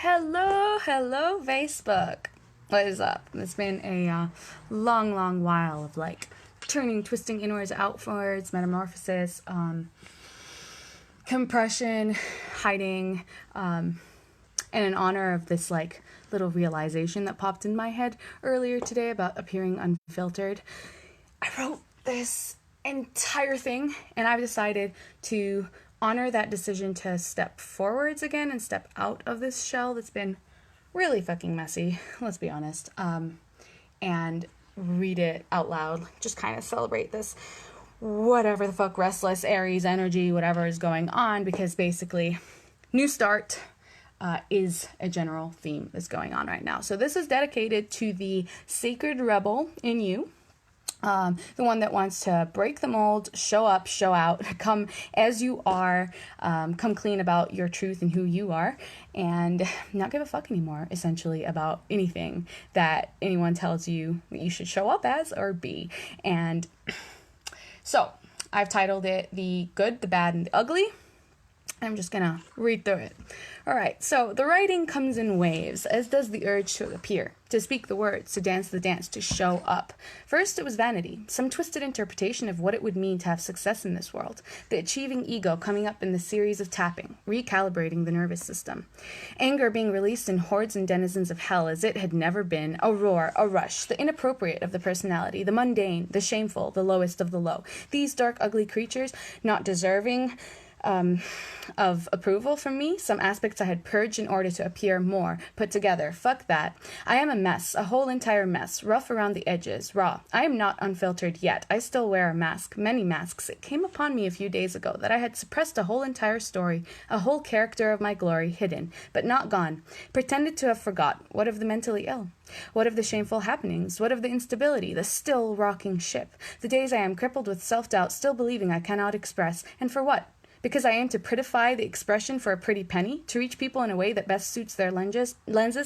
Hello, Facebook. What is up? It's been a long while of turning, twisting inwards, outwards, metamorphosis, compression, hiding, and in honor of this little realization that popped in my head earlier today about appearing unfiltered. I wrote this entire thing and I've decided to honor that decision to step forwards again and step out of this shell that's been really fucking messy, let's be honest, and read it out loud. Just kind of celebrate this whatever the fuck restless Aries energy, whatever is going on, because basically new start is a general theme that's going on right now. So this is dedicated to the sacred rebel in you. The one that wants to break the mold, show up, show out, come as you are, come clean about your truth and who you are, and not give a fuck anymore, essentially, about anything that anyone tells you that you should show up as or be. And so I've titled it The Good, the Bad, and the Ugly. I'm just gonna read through it. All right, so the writing comes in waves, as does the urge to appear, to speak the words, to dance the dance, to show up. First, it was vanity, some twisted interpretation of what it would mean to have success in this world, the achieving ego coming up in the series of tapping, recalibrating the nervous system. Anger being released in hordes and denizens of hell as it had never been, a roar, a rush, the inappropriate of the personality, the mundane, the shameful, the lowest of the low. These dark, ugly creatures, not deserving of approval from me, some aspects I had purged in order to appear more put together. Fuck that. I am a mess, a whole entire mess, rough around the edges, raw. I am not unfiltered yet. I still wear a mask, many masks. It came upon me a few days ago that I had suppressed a whole entire story, a whole character of my glory, hidden, but not gone. Pretended to have forgot. What of the mentally ill? What of the shameful happenings? What of the instability, the still rocking ship? The days I am crippled with self-doubt, still believing I cannot express. And for what? Because I aim to prettify the expression for a pretty penny, to reach people in a way that best suits their lenses,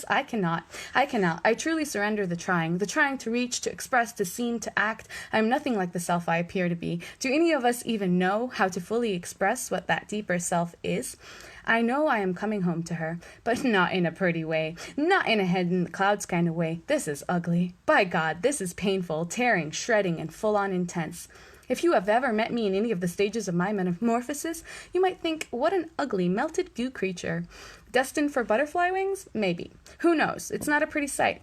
I cannot. I truly surrender the trying to reach, to express, to seem, to act. I am nothing like the self I appear to be. Do any of us even know how to fully express what that deeper self is? I know I am coming home to her, but not in a pretty way, not in a head in the clouds kind of way. This is ugly. By God, this is painful, tearing, shredding, and full-on intense. If you have ever met me in any of the stages of my metamorphosis, you might think, what an ugly, melted goo creature. Destined for butterfly wings? Maybe. Who knows? It's not a pretty sight.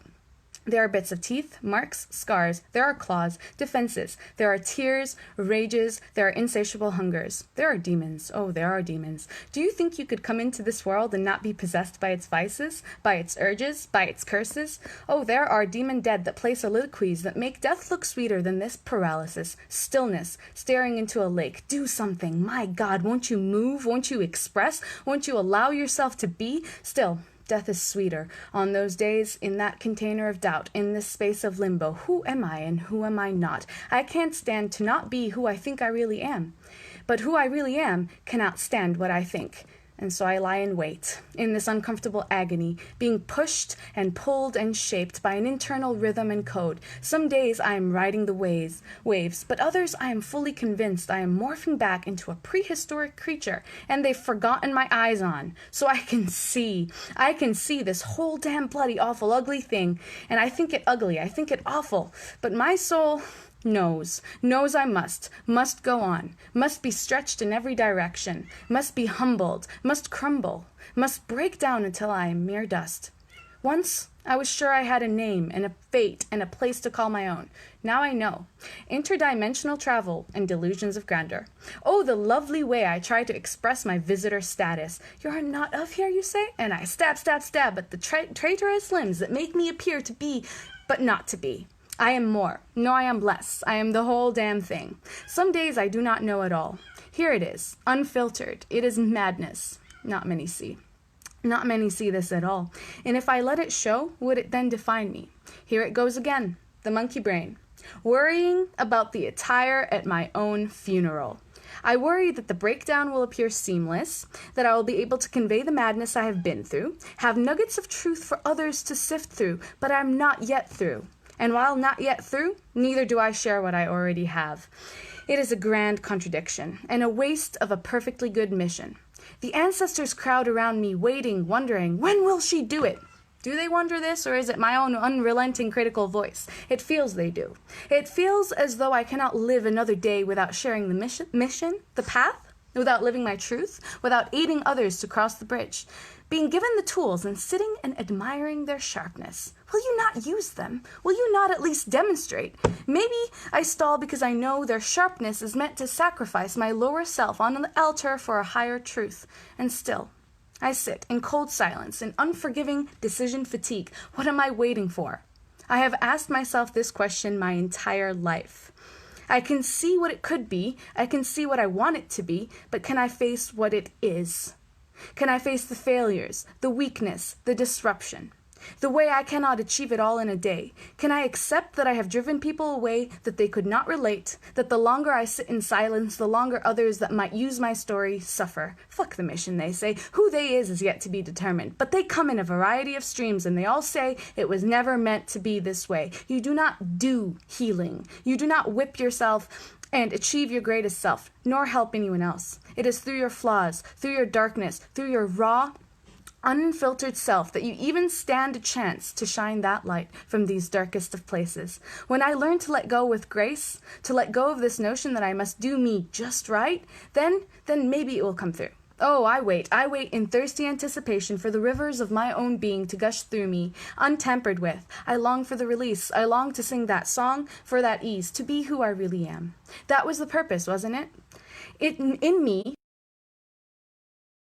There are bits of teeth, marks, scars. There are claws, defenses. There are tears, rages. There are insatiable hungers. There are demons. Oh, there are demons. Do you think you could come into this world and not be possessed by its vices, by its urges, by its curses? Oh, there are demon dead that play soliloquies that make death look sweeter than this paralysis, stillness, staring into a lake. Do something. My God, won't you move? Won't you express? Won't you allow yourself to be? Still, death is sweeter. On those days, in that container of doubt, in this space of limbo, who am I and who am I not? I can't stand to not be who I think I really am. But who I really am cannot stand what I think. And so I lie in wait, in this uncomfortable agony, being pushed and pulled and shaped by an internal rhythm and code. Some days I am riding the waves, but others I am fully convinced I am morphing back into a prehistoric creature, and they've forgotten my eyes on. So I can see this whole damn bloody awful ugly thing, and I think it ugly, I think it awful, but my soul knows I must go on, must be stretched in every direction, must be humbled, must crumble, must break down until I am mere dust. Once I was sure I had a name and a fate and a place to call my own. Now I know. Interdimensional travel and delusions of grandeur. Oh, the lovely way I try to express my visitor status. You're not of here, you say? And I stab at the traitorous limbs that make me appear to be, but not to be. I am more. No, I am less. I am the whole damn thing. Some days I do not know at all. Here it is, unfiltered. It is madness. Not many see. Not many see this at all. And if I let it show, would it then define me? Here it goes again, the monkey brain. Worrying about the attire at my own funeral. I worry that the breakdown will appear seamless, that I will be able to convey the madness I have been through, have nuggets of truth for others to sift through, but I am not yet through. And while not yet through, neither do I share what I already have. It is a grand contradiction, and a waste of a perfectly good mission. The ancestors crowd around me, waiting, wondering, when will she do it? Do they wonder this, or is it my own unrelenting critical voice? It feels they do. It feels as though I cannot live another day without sharing the mission, the path, without living my truth, without aiding others to cross the bridge, being given the tools and sitting and admiring their sharpness. Will you not use them? Will you not at least demonstrate? Maybe I stall because I know their sharpness is meant to sacrifice my lower self on the altar for a higher truth. And still, I sit in cold silence, in unforgiving decision fatigue. What am I waiting for? I have asked myself this question my entire life. I can see what it could be, I can see what I want it to be, but can I face what it is? Can I face the failures, the weakness, the disruption? The way I cannot achieve it all in a day? Can I accept that I have driven people away, that they could not relate, that the longer I sit in silence, the longer others that might use my story suffer? Fuck the mission, they say. Who they is yet to be determined. But they come in a variety of streams, and they all say it was never meant to be this way. You do not do healing. You do not whip yourself and achieve your greatest self, nor help anyone else. It is through your flaws, through your darkness, through your raw, unfiltered self that you even stand a chance to shine that light from these darkest of places. When I learn to let go with grace, to let go of this notion that I must do me just right, then maybe it will come through. Oh, I wait in thirsty anticipation for the rivers of my own being to gush through me, untampered with. I long for the release. I long to sing that song, for that ease, to be who I really am. That was the purpose, wasn't it? In me,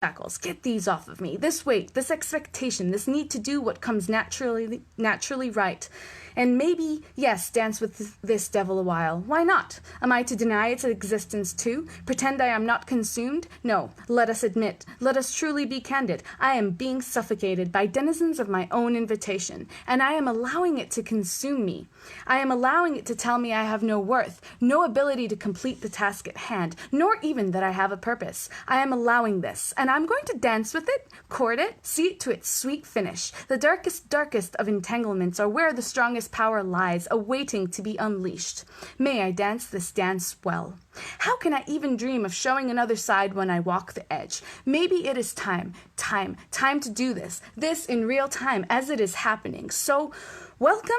shackles, get these off of me. This weight, this expectation, this need to do what comes naturally right. And maybe, yes, dance with this devil a while. Why not? Am I to deny its existence too? Pretend I am not consumed? No, let us admit, let us truly be candid. I am being suffocated by denizens of my own invitation, and I am allowing it to consume me. I am allowing it to tell me I have no worth, no ability to complete the task at hand, nor even that I have a purpose. I am allowing this, and I'm going to dance with it, court it, see it to its sweet finish. The darkest of entanglements are where the strongest power lies, awaiting to be unleashed. May I dance this dance well. How can I even dream of showing another side when I walk the edge? Maybe it is time to do this in real time as it is happening. So, welcome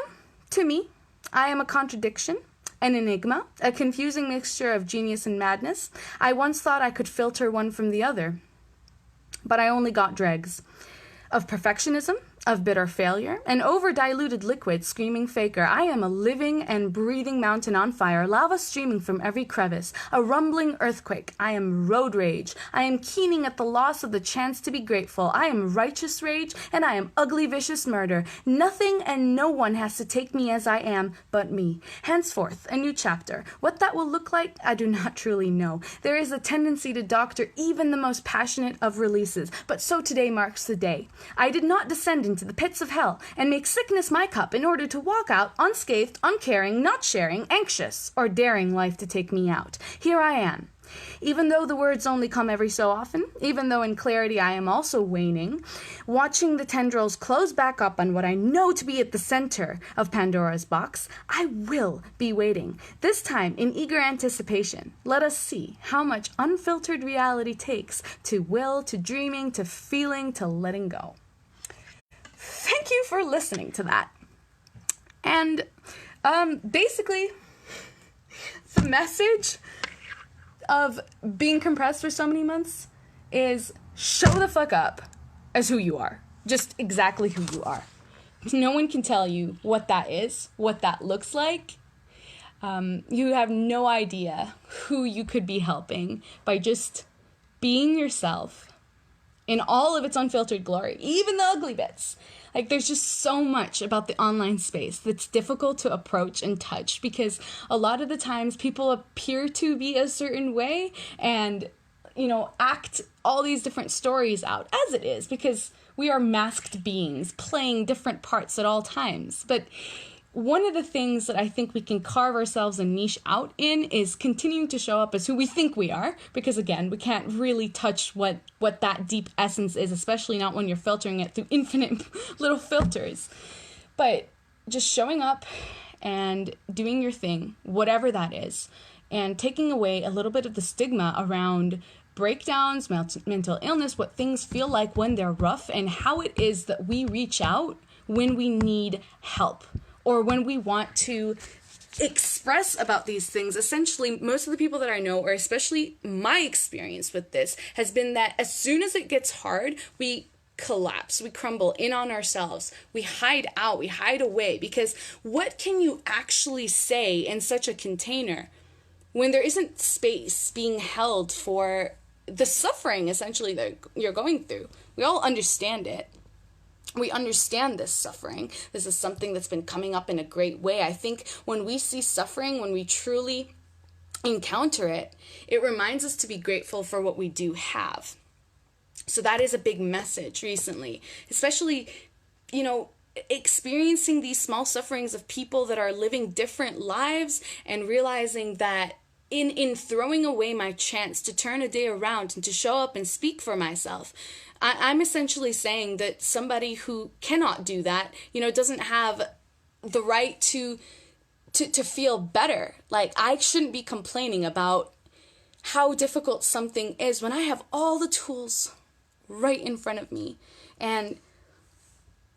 to me. I am a contradiction, an enigma, a confusing mixture of genius and madness. I once thought I could filter one from the other, but I only got dregs of perfectionism, of bitter failure, an over-diluted liquid screaming faker. I am a living and breathing mountain on fire, lava streaming from every crevice, a rumbling earthquake. I am road rage. I am keening at the loss of the chance to be grateful. I am righteous rage, and I am ugly, vicious murder. Nothing and no one has to take me as I am but me. Henceforth, a new chapter. What that will look like, I do not truly know. There is a tendency to doctor even the most passionate of releases, but so today marks the day. I did not descend into the pits of hell and make sickness my cup in order to walk out unscathed, uncaring, not sharing, anxious, or daring life to take me out. Here I am. Even though the words only come every so often, even though in clarity I am also waning, watching the tendrils close back up on what I know to be at the center of Pandora's box, I will be waiting. This time in eager anticipation. Let us see how much unfiltered reality takes to will, to dreaming, to feeling, to letting go. Thank you for listening to that. And basically, the message of being compressed for so many months is show the fuck up as who you are. Just exactly who you are. No one can tell you what that is, what that looks like. You have no idea who you could be helping by just being yourself in all of its unfiltered glory, even the ugly bits. Like, there's just so much about the online space that's difficult to approach and touch because a lot of the times people appear to be a certain way and, act all these different stories out as it is because we are masked beings playing different parts at all times. But one of the things that I think we can carve ourselves a niche out in is continuing to show up as who we think we are, because again, we can't really touch what that deep essence is, especially not when you're filtering it through infinite little filters. But just showing up and doing your thing, whatever that is, and taking away a little bit of the stigma around breakdowns, mental illness, what things feel like when they're rough, and how it is that we reach out when we need help or when we want to express about these things. Essentially, most of the people that I know, or especially my experience with this, has been that as soon as it gets hard, we collapse, we crumble in on ourselves, we hide out, we hide away, because what can you actually say in such a container when there isn't space being held for the suffering essentially that you're going through? We all understand it. We understand this suffering. This is something that's been coming up in a great way. I think when we see suffering, when we truly encounter it, it reminds us to be grateful for what we do have. So that is a big message recently, especially, experiencing these small sufferings of people that are living different lives and realizing that in throwing away my chance to turn a day around and to show up and speak for myself, I'm essentially saying that somebody who cannot do that, doesn't have the right to feel better. Like, I shouldn't be complaining about how difficult something is when I have all the tools right in front of me. And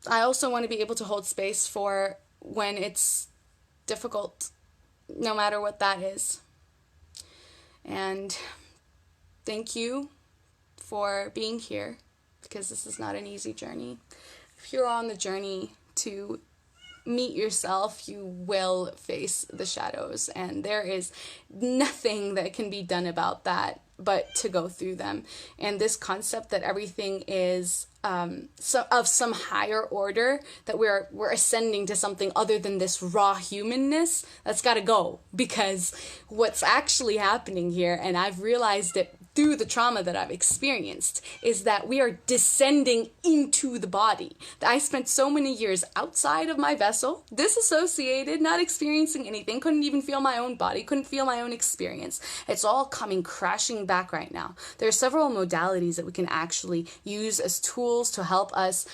I also want to be able to hold space for when it's difficult, no matter what that is. And thank you for being here, because this is not an easy journey. If you're on the journey to meet yourself, you will face the shadows, and there is nothing that can be done about that but to go through them. And this concept that everything is of some higher order, that we're ascending to something other than this raw humanness, that's got to go, because what's actually happening here, and I've realized it through the trauma that I've experienced, is that we are descending into the body. I spent so many years outside of my vessel, disassociated, not experiencing anything, couldn't even feel my own body, couldn't feel my own experience. It's all coming crashing back right now. There are several modalities that we can actually use as tools to help us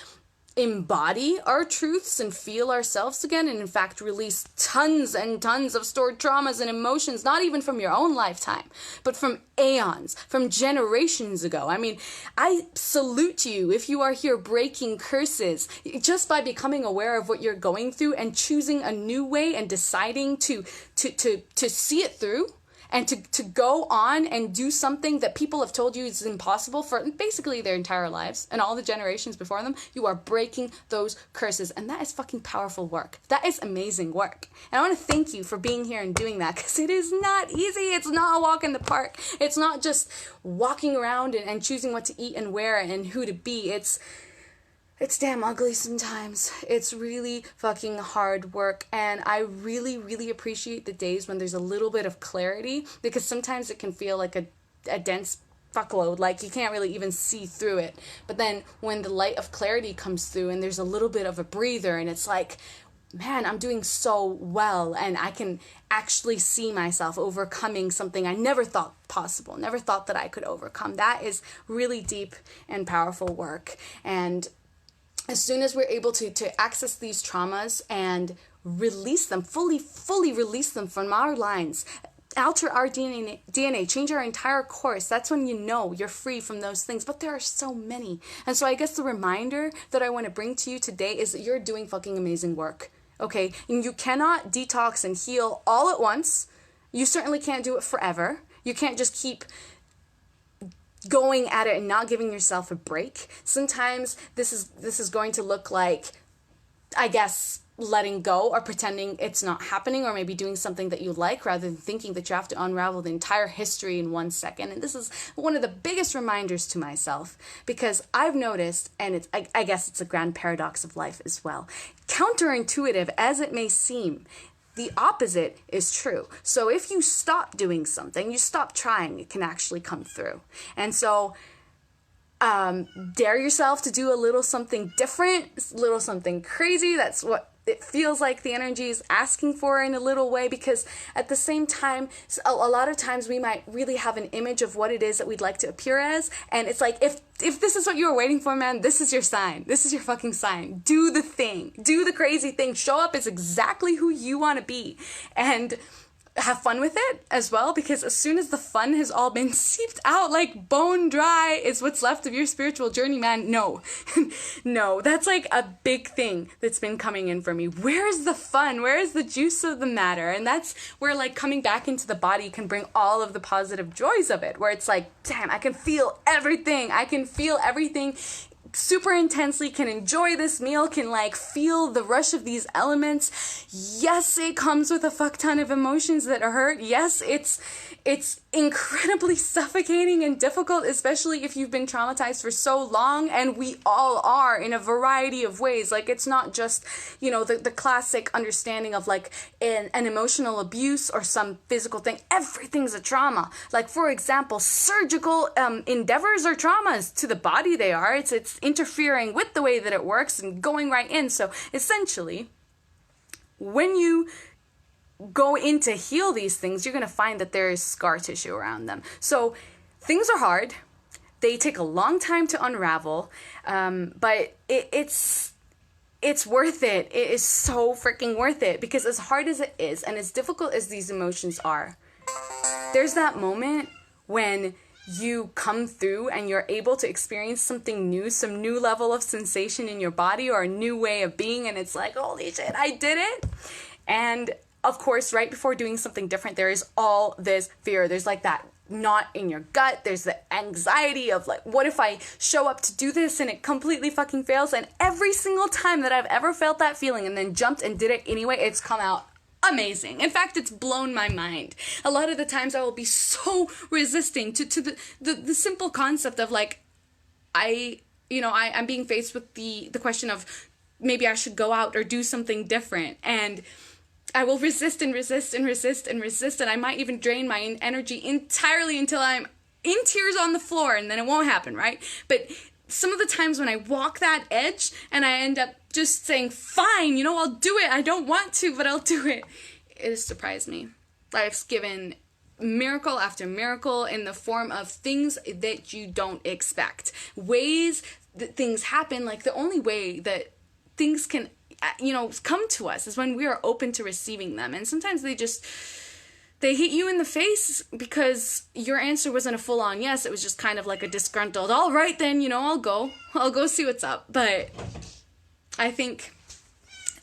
embody our truths and feel ourselves again, and in fact release tons and tons of stored traumas and emotions, not even from your own lifetime, but from aeons, from generations ago. I mean, I salute you if you are here breaking curses just by becoming aware of what you're going through and choosing a new way and deciding to see it through. And to go on and do something that people have told you is impossible for basically their entire lives and all the generations before them. You are breaking those curses. And that is fucking powerful work. That is amazing work. And I want to thank you for being here and doing that, because it is not easy. It's not a walk in the park. It's not just walking around and choosing what to eat and wear and who to be. It's damn ugly sometimes. It's really fucking hard work. And I really, really appreciate the days when there's a little bit of clarity, because sometimes it can feel like a dense fuckload, like you can't really even see through it. But then when the light of clarity comes through and there's a little bit of a breather, and it's like, man, I'm doing so well, and I can actually see myself overcoming something I never thought possible, never thought that I could overcome. That is really deep and powerful work. And as soon as we're able to access these traumas and release them, fully release them from our lines, alter our DNA, change our entire course, that's when you know you're free from those things. But there are so many. And so I guess the reminder that I want to bring to you today is that you're doing fucking amazing work, okay? And you cannot detox and heal all at once. You certainly can't do it forever. You can't just keep going at it and not giving yourself a break. Sometimes this is going to look like, I guess, letting go or pretending it's not happening, or maybe doing something that you like rather than thinking that you have to unravel the entire history in 1 second. And this is one of the biggest reminders to myself, because I've noticed, and I guess it's a grand paradox of life as well, counterintuitive as it may seem, the opposite is true. So if you stop doing something, you stop trying, it can actually come through. And so dare yourself to do a little something different, a little something crazy. That's what it feels like the energy is asking for in a little way, because at the same time, a lot of times we might really have an image of what it is that we'd like to appear as. And it's like, if this is what you were waiting for, man, this is your sign. This is your fucking sign. Do the thing. Do the crazy thing. Show up as exactly who you want to be. And have fun with it as well, because as soon as the fun has all been seeped out, like bone dry is what's left of your spiritual journey, man. No, no, that's like a big thing that's been coming in for me. Where's the fun? Where is the juice of the matter? And that's where like coming back into the body can bring all of the positive joys of it, where it's like, damn, I can feel everything. I can feel everything super intensely, can enjoy this meal, can like feel the rush of these elements. Yes, it comes with a fuck ton of emotions that hurt. Yes, it's incredibly suffocating and difficult, especially if you've been traumatized for so long, and we all are in a variety of ways. Like, it's not just, you know, the classic understanding of like an emotional abuse or some physical thing. Everything's a trauma. Like, for example, surgical endeavors are traumas to the body. They are. It's interfering with the way that it works and going right in. So essentially, when you go in to heal these things, you're going to find that there is scar tissue around them. So things are hard. They take a long time to unravel, but it's worth it. It is so freaking worth it, because as hard as it is and as difficult as these emotions are, there's that moment when you come through and you're able to experience something new, some new level of sensation in your body or a new way of being, and it's like, holy shit, I did it. And of course, right before doing something different, there is all this fear. There's like that knot in your gut. There's the anxiety of like, what if I show up to do this and it completely fucking fails? And every single time that I've ever felt that feeling and then jumped and did it anyway, it's come out amazing. In fact, it's blown my mind. A lot of the times I will be so resisting to the simple concept of like, I'm being faced with the question of maybe I should go out or do something different, and I will resist and resist and resist and resist, and I might even drain my energy entirely until I'm in tears on the floor, and then it won't happen, right? But some of the times when I walk that edge and I end up just saying, fine, I'll do it. I don't want to, but I'll do it. It has surprised me. Life's given miracle after miracle in the form of things that you don't expect. Ways that things happen, like the only way that things can come to us is when we are open to receiving them. And sometimes they hit you in the face because your answer wasn't a full-on yes. It was just kind of like a disgruntled, all right then, I'll go see what's up. But I think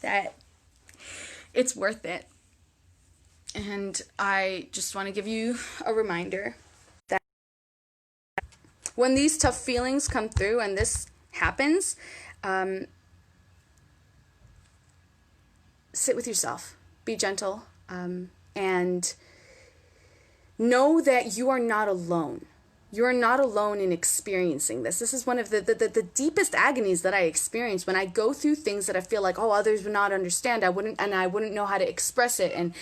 that it's worth it. And I just want to give you a reminder that when these tough feelings come through and this happens, sit with yourself, be gentle, and know that you are not alone. You are not alone in experiencing this. This is one of the deepest agonies that I experience when I go through things that I feel like, others would not understand. I wouldn't know how to express it. And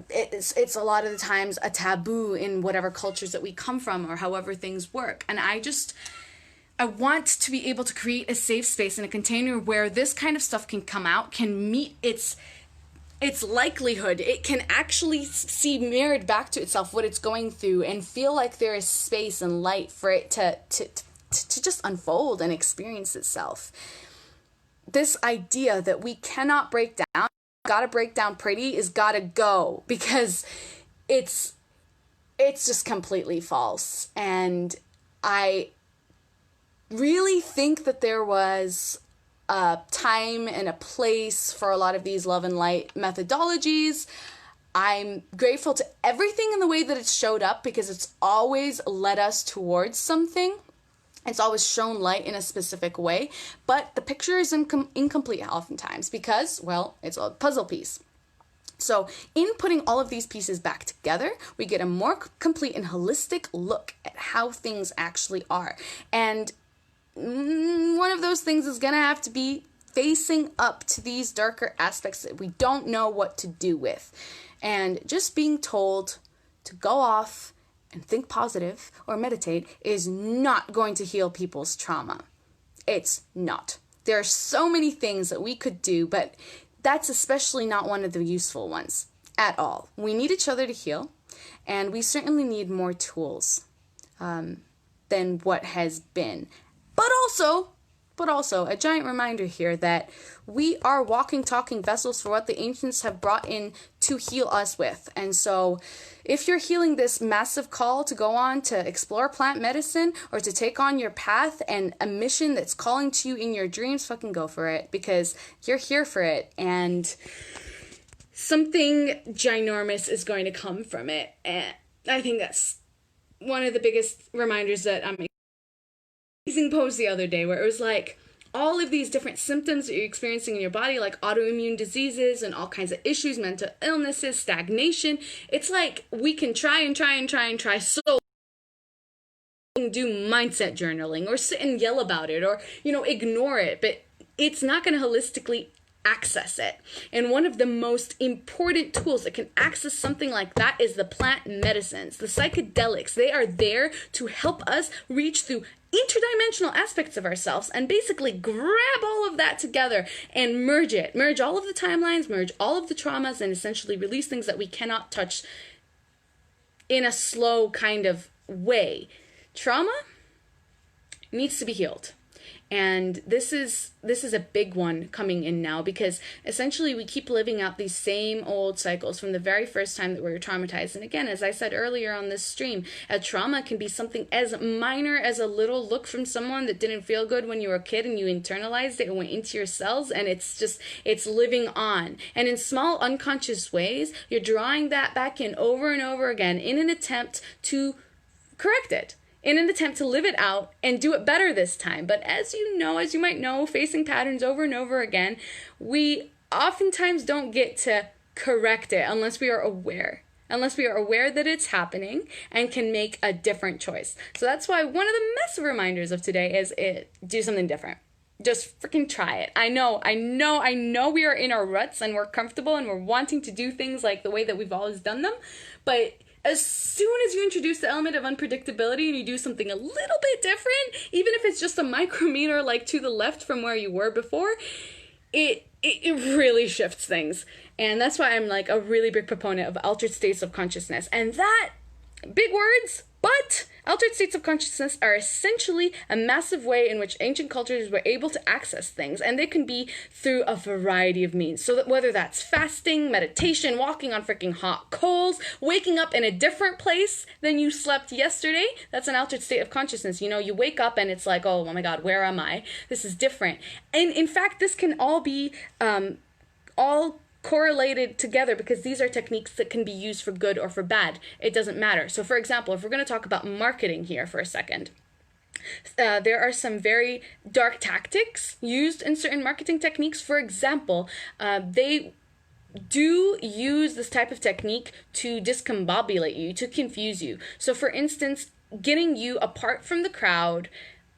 it's a lot of the times a taboo in whatever cultures that we come from or however things work. And I want to be able to create a safe space and a container where this kind of stuff can come out, can meet its likelihood. It can actually see mirrored back to itself what it's going through and feel like there is space and light for it to just unfold and experience itself. This idea that we cannot break down, gotta break down pretty, is gotta go, because it's just completely false. And I really think that there was a time and a place for a lot of these love and light methodologies. I'm grateful to everything in the way that it's showed up, because it's always led us towards something. It's always shown light in a specific way, but the picture is incomplete oftentimes because, it's a puzzle piece. So in putting all of these pieces back together, we get a more complete and holistic look at how things actually are. And one of those things is going to have to be facing up to these darker aspects that we don't know what to do with. And just being told to go off and think positive or meditate is not going to heal people's trauma. It's not. There are so many things that we could do, but that's especially not one of the useful ones at all. We need each other to heal, and we certainly need more tools than what has been. But also a giant reminder here that we are walking, talking vessels for what the ancients have brought in to heal us with. And so if you're healing this massive call to go on to explore plant medicine or to take on your path and a mission that's calling to you in your dreams, fucking go for it, because you're here for it. And something ginormous is going to come from it. And I think that's one of the biggest reminders that I'm amazing post the other day, where it was like all of these different symptoms that you're experiencing in your body, like autoimmune diseases and all kinds of issues, mental illnesses, stagnation. It's like we can try so do mindset journaling or sit and yell about it or, ignore it, but it's not going to holistically access it. And one of the most important tools that can access something like that is the plant medicines, the psychedelics. They are there to help us reach through interdimensional aspects of ourselves and basically grab all of that together and merge all of the timelines, merge all of the traumas, and essentially release things that we cannot touch in a slow kind of way. Trauma needs to be healed. And this is a big one coming in now, because essentially we keep living out these same old cycles from the very first time that we were traumatized. And again, as I said earlier on this stream, a trauma can be something as minor as a little look from someone that didn't feel good when you were a kid and you internalized it and went into your cells, and it's living on. And in small unconscious ways, you're drawing that back in over and over again in an attempt to correct it, in an attempt to live it out and do it better this time. But as you might know, facing patterns over and over again, we oftentimes don't get to correct it unless we are aware that it's happening and can make a different choice. So that's why one of the massive reminders of today is do something different. Just freaking try it. I know we are in our ruts and we're comfortable and we're wanting to do things like the way that we've always done them, but as soon as you introduce the element of unpredictability and you do something a little bit different, even if it's just a micrometer like to the left from where you were before, it really shifts things. And that's why I'm like a really big proponent of altered states of consciousness. And that, big words, but altered states of consciousness are essentially a massive way in which ancient cultures were able to access things, and they can be through a variety of means. So that whether that's fasting, meditation, walking on freaking hot coals, waking up in a different place than you slept yesterday, that's an altered state of consciousness. You wake up and it's like, oh my God, where am I? This is different. And in fact, this can all be all correlated together, because these are techniques that can be used for good or for bad. It doesn't matter. So for example, if we're going to talk about marketing here for a second, there are some very dark tactics used in certain marketing techniques. For example, they do use this type of technique to discombobulate you, to confuse you. So for instance, getting you apart from the crowd,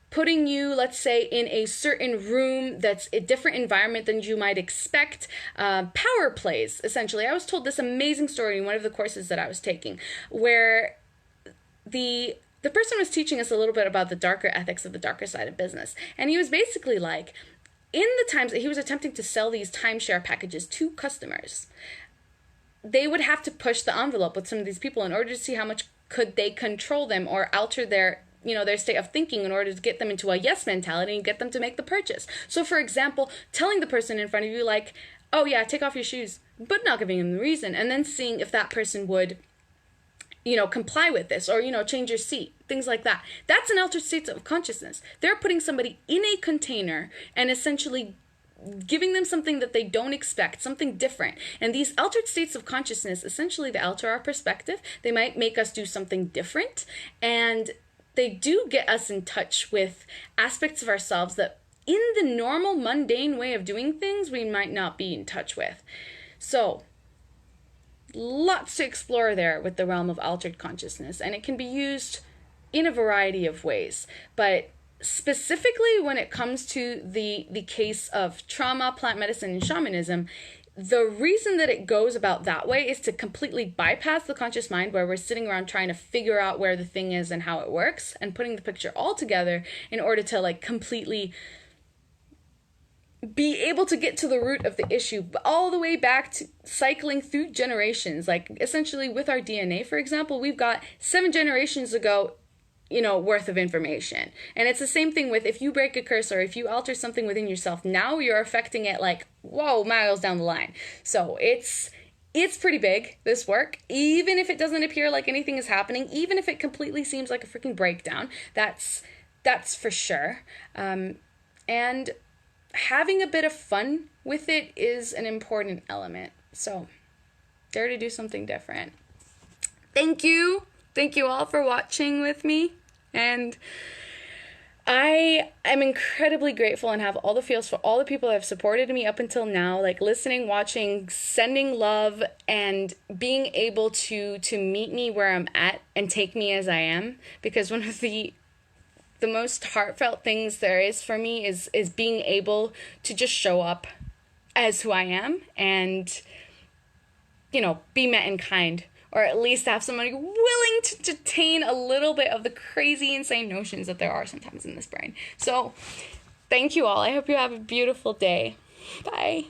putting you, let's say, in a certain room that's a different environment than you might expect. Power plays, essentially. I was told this amazing story in one of the courses that I was taking, where the person was teaching us a little bit about the darker ethics of the darker side of business. And he was basically like, in the times that he was attempting to sell these timeshare packages to customers, they would have to push the envelope with some of these people in order to see how much could they control them or alter their state of thinking in order to get them into a yes mentality and get them to make the purchase. So for example, telling the person in front of you like, oh yeah, take off your shoes, but not giving them the reason, and then seeing if that person would, comply with this, or, change your seat, things like that. That's an altered state of consciousness. They're putting somebody in a container and essentially giving them something that they don't expect, something different. And these altered states of consciousness, essentially they alter our perspective. They might make us do something different, and they do get us in touch with aspects of ourselves that in the normal, mundane way of doing things, we might not be in touch with. So, lots to explore there with the realm of altered consciousness, and it can be used in a variety of ways. But specifically when it comes to the case of trauma, plant medicine, and shamanism, the reason that it goes about that way is to completely bypass the conscious mind, where we're sitting around trying to figure out where the thing is and how it works, and putting the picture all together in order to completely be able to get to the root of the issue, all the way back to cycling through generations. Essentially with our DNA, for example, we've got 7 generations ago worth of information. And it's the same thing with if you break a curse or if you alter something within yourself, now you're affecting it miles down the line. So it's it's pretty big, this work, even if it doesn't appear like anything is happening, even if it completely seems like a freaking breakdown. That's for sure. And having a bit of fun with it is an important element. So dare to do something different. Thank you all for watching with me, and I am incredibly grateful and have all the feels for all the people that have supported me up until now, like listening, watching, sending love, and being able to meet me where I'm at and take me as I am. Because one of the most heartfelt things there is for me is being able to just show up as who I am and, be met in kind. Or at least have somebody willing to detain a little bit of the crazy, insane notions that there are sometimes in this brain. So, thank you all. I hope you have a beautiful day. Bye.